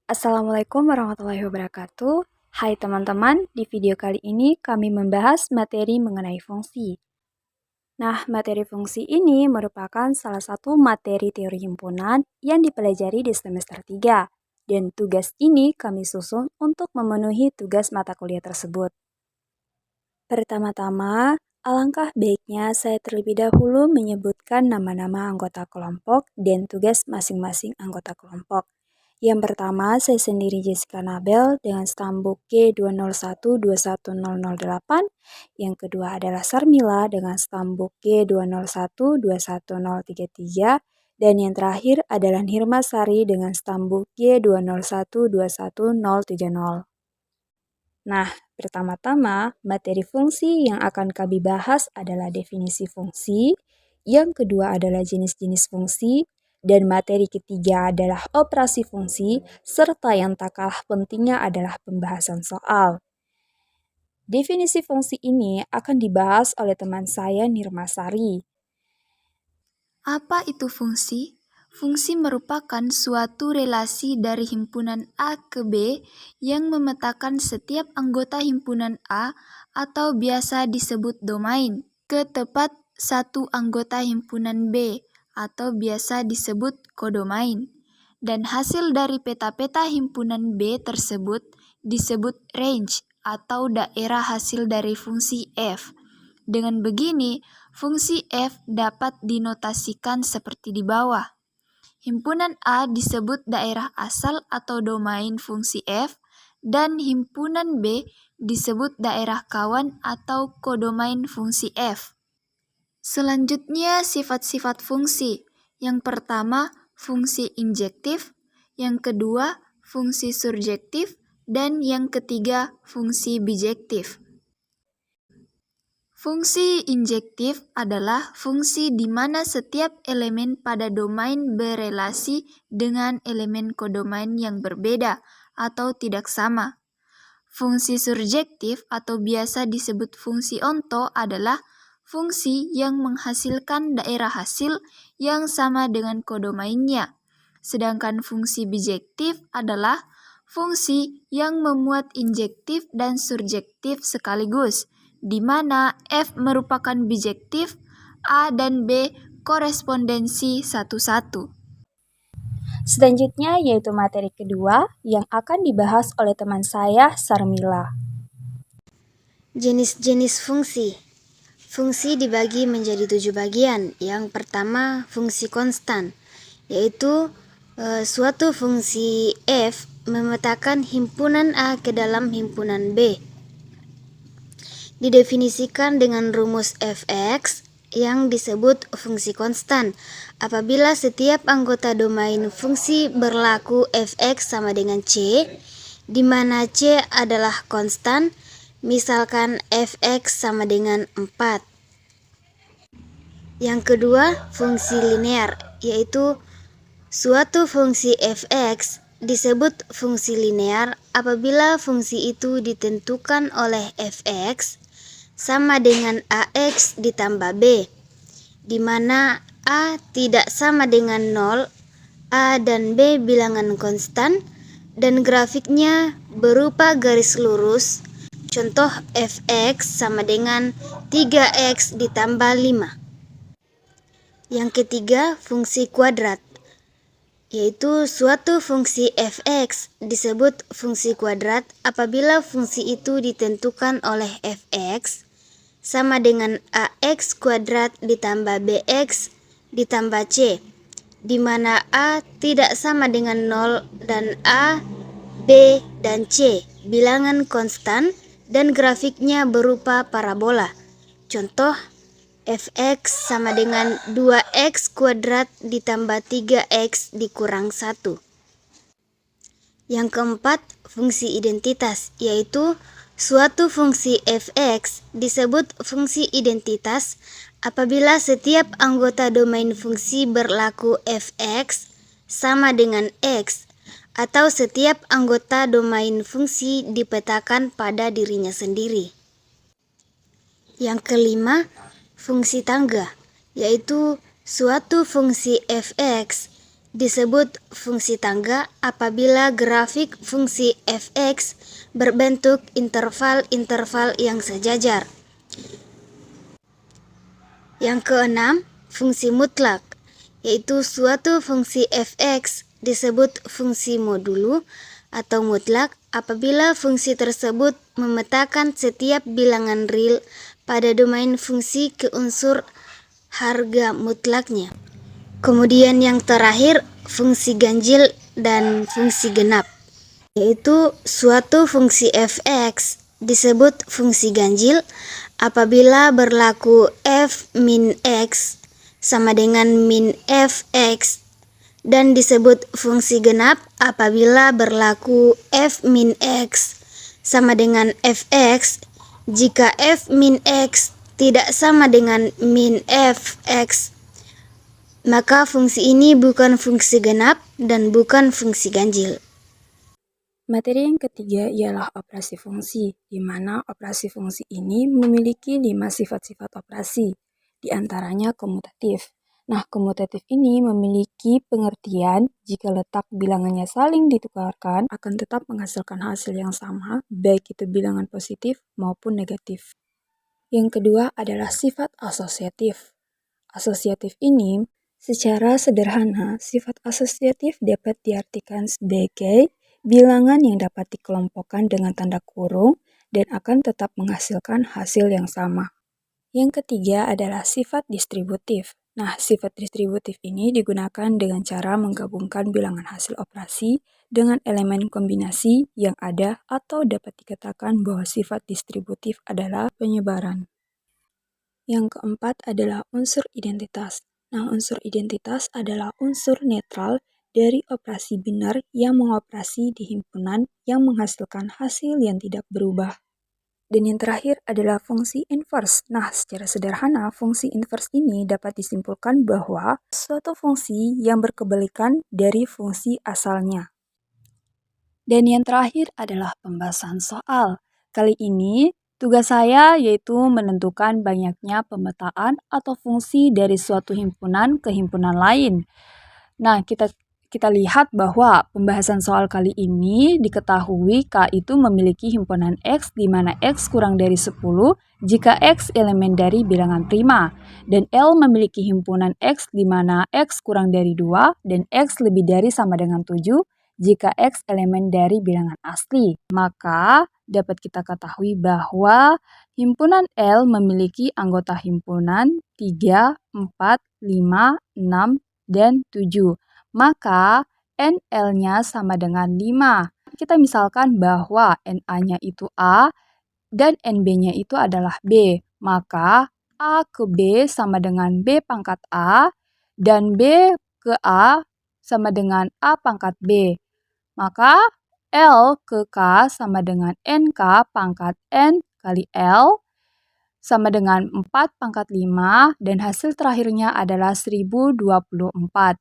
Assalamualaikum warahmatullahi wabarakatuh. Hai teman-teman, di video kali ini kami membahas materi mengenai fungsi. Nah, materi fungsi ini merupakan salah satu materi teori himpunan yang dipelajari di semester 3. Dan tugas ini kami susun untuk memenuhi tugas mata kuliah tersebut. Pertama-tama, alangkah baiknya saya terlebih dahulu menyebutkan nama-nama anggota kelompok dan tugas masing-masing anggota kelompok. Yang pertama, saya sendiri Jessica Nabel dengan stambuk G201-21008. Yang kedua adalah Sarmila dengan stambuk G201-21033. Dan yang terakhir adalah Nirma Sari dengan stambuk G201-21030. Nah, pertama-tama, materi fungsi yang akan kami bahas adalah definisi fungsi, yang kedua adalah jenis-jenis fungsi, dan materi ketiga adalah operasi fungsi, serta yang tak kalah pentingnya adalah pembahasan soal. Definisi fungsi ini akan dibahas oleh teman saya Nirma Sari. Apa itu fungsi? Fungsi merupakan suatu relasi dari himpunan A ke B yang memetakan setiap anggota himpunan A atau biasa disebut domain ke tempat satu anggota himpunan B atau biasa disebut kodomain. Dan hasil dari peta-peta himpunan B tersebut disebut range atau daerah hasil dari fungsi f. Dengan begini, fungsi f dapat dinotasikan seperti di bawah. Himpunan A disebut daerah asal atau domain fungsi f, dan himpunan B disebut daerah kawan atau kodomain fungsi f. Selanjutnya, sifat-sifat fungsi. Yang pertama, fungsi injektif. Yang kedua, fungsi surjektif. Dan yang ketiga, fungsi bijektif. Fungsi injektif adalah fungsi di mana setiap elemen pada domain berelasi dengan elemen kodomain yang berbeda atau tidak sama. Fungsi surjektif atau biasa disebut fungsi onto adalah fungsi yang menghasilkan daerah hasil yang sama dengan kodomainnya. Sedangkan fungsi bijektif adalah fungsi yang memuat injektif dan surjektif sekaligus, di mana F merupakan bijektif, A dan B korespondensi satu-satu. Selanjutnya yaitu materi kedua yang akan dibahas oleh teman saya Sarmila. Jenis-jenis fungsi. Fungsi dibagi menjadi 7 bagian. Yang pertama, fungsi konstan, yaitu suatu fungsi f memetakan himpunan A ke dalam himpunan B. Didefinisikan dengan rumus fx yang disebut fungsi konstan apabila setiap anggota domain fungsi berlaku fx sama dengan c, di mana c adalah konstan, misalkan fx sama dengan 4. Yang kedua, fungsi linear, yaitu suatu fungsi fx disebut fungsi linear apabila fungsi itu ditentukan oleh fx sama dengan ax ditambah b, di mana a tidak sama dengan 0, a dan b bilangan konstan, dan grafiknya berupa garis lurus. Contoh fx sama dengan 3x ditambah 5. Yang ketiga, fungsi kuadrat, yaitu suatu fungsi fx disebut fungsi kuadrat apabila fungsi itu ditentukan oleh fx sama dengan ax kuadrat ditambah bx ditambah c, di mana a tidak sama dengan 0 dan a, b, dan c bilangan konstan dan grafiknya berupa parabola. Contoh fx sama dengan 2x kuadrat ditambah 3x dikurang 1. Yang keempat, fungsi identitas, yaitu suatu fungsi fx disebut fungsi identitas apabila setiap anggota domain fungsi berlaku fx sama dengan x, atau setiap anggota domain fungsi dipetakan pada dirinya sendiri. Yang kelima, fungsi tangga, yaitu suatu fungsi fx disebut fungsi tangga apabila grafik fungsi f(x) berbentuk interval-interval yang sejajar. Yang keenam, fungsi mutlak, yaitu suatu fungsi f(x) disebut fungsi modulu atau mutlak apabila fungsi tersebut memetakan setiap bilangan real pada domain fungsi ke unsur harga mutlaknya. Kemudian yang terakhir, fungsi ganjil dan fungsi genap, yaitu suatu fungsi f(x) disebut fungsi ganjil apabila berlaku f min x sama dengan min f(x), dan disebut fungsi genap apabila berlaku f min x sama dengan f(x) jika f min x tidak sama dengan min f(x). Maka fungsi ini bukan fungsi genap dan bukan fungsi ganjil. Materi yang ketiga ialah operasi fungsi, di mana operasi fungsi ini memiliki 5 sifat-sifat operasi, di antaranya komutatif. Nah, komutatif ini memiliki pengertian jika letak bilangannya saling ditukarkan akan tetap menghasilkan hasil yang sama, baik itu bilangan positif maupun negatif. Yang kedua adalah sifat asosiatif. Asosiatif ini secara sederhana, sifat asosiatif dapat diartikan sebagai bilangan yang dapat dikelompokkan dengan tanda kurung dan akan tetap menghasilkan hasil yang sama. Yang ketiga adalah sifat distributif. Nah, sifat distributif ini digunakan dengan cara menggabungkan bilangan hasil operasi dengan elemen kombinasi yang ada atau dapat dikatakan bahwa sifat distributif adalah penyebaran. Yang keempat adalah unsur identitas. Nah, unsur identitas adalah unsur netral dari operasi binar yang mengoperasi di himpunan yang menghasilkan hasil yang tidak berubah. Dan yang terakhir adalah fungsi inverse. Nah, secara sederhana, fungsi inverse ini dapat disimpulkan bahwa suatu fungsi yang berkebalikan dari fungsi asalnya. Dan yang terakhir adalah pembahasan soal. Kali ini, tugas saya yaitu menentukan banyaknya pemetaan atau fungsi dari suatu himpunan ke himpunan lain. Nah, kita lihat bahwa pembahasan soal kali ini diketahui K itu memiliki himpunan X di mana X kurang dari 10 jika X elemen dari bilangan prima, dan L memiliki himpunan X di mana X kurang dari 2 dan X lebih dari sama dengan 7 jika X elemen dari bilangan asli. Maka dapat kita ketahui bahwa himpunan L memiliki anggota himpunan 3, 4, 5, 6, dan 7. Maka NL-nya sama dengan 5. Kita misalkan bahwa NA-nya itu A dan NB-nya itu adalah B. Maka A ke B sama dengan B pangkat A dan B ke A sama dengan A pangkat B. Maka L ke K sama dengan NK pangkat N kali L sama dengan 4 pangkat 5 dan hasil terakhirnya adalah 1024.